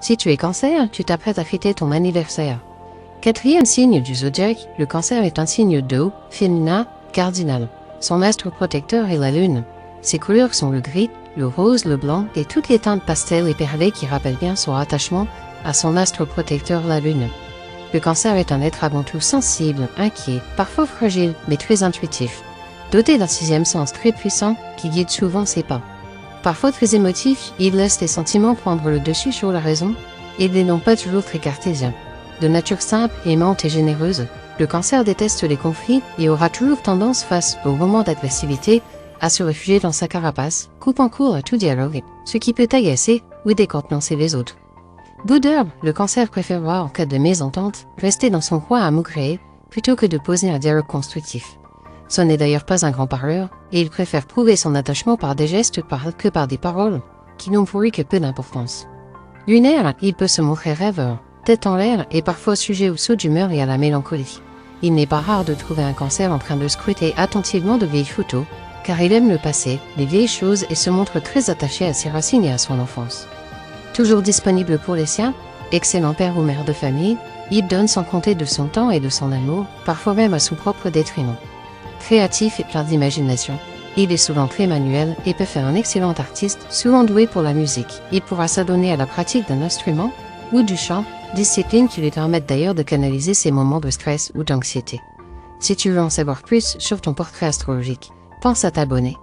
Si tu es Cancer, tu t'apprêtes à fêter ton anniversaire. Quatrième signe du zodiaque, le Cancer est un signe d'eau, féminin, cardinal. Son astre protecteur est la Lune. Ses couleurs sont le gris, le rose, le blanc et toutes les teintes pastel et perlées qui rappellent bien son attachement à son astre protecteur, la Lune. Le Cancer est un être avant tout sensible, inquiet, parfois fragile, mais très intuitif. Doté d'un sixième sens très puissant qui guide souvent ses pas. Parfois très émotif, il laisse les sentiments prendre le dessus sur la raison, et il n'est donc pas toujours très cartésien. De nature simple, aimante et généreuse, le Cancer déteste les conflits et aura toujours tendance face aux moments d'agressivité à se réfugier dans sa carapace, coupant court à tout dialogue, ce qui peut agacer ou décontenancer les autres. Boudeur, le Cancer préférera en cas de mésentente rester dans son coin à maugréer plutôt que de poser un dialogue constructif. Ce n'est d'ailleurs pas un grand parleur, et il préfère prouver son attachement par des gestes que par des paroles, qui n'ont pour lui que peu d'importance. Lunaire, il peut se montrer rêveur, tête en l'air et parfois sujet au saut d'humeur et à la mélancolie. Il n'est pas rare de trouver un Cancer en train de scruter attentivement de vieilles photos, car il aime le passé, les vieilles choses et se montre très attaché à ses racines et à son enfance. Toujours disponible pour les siens, excellent père ou mère de famille, il donne sans compter de son temps et de son amour, parfois même à son propre détriment. Créatif et plein d'imagination, il est souvent très manuel et peut faire un excellent artiste, souvent doué pour la musique. Il pourra s'adonner à la pratique d'un instrument ou du chant, discipline qui lui permettent d'ailleurs de canaliser ses moments de stress ou d'anxiété. Si tu veux en savoir plus sur ton portrait astrologique, pense à t'abonner.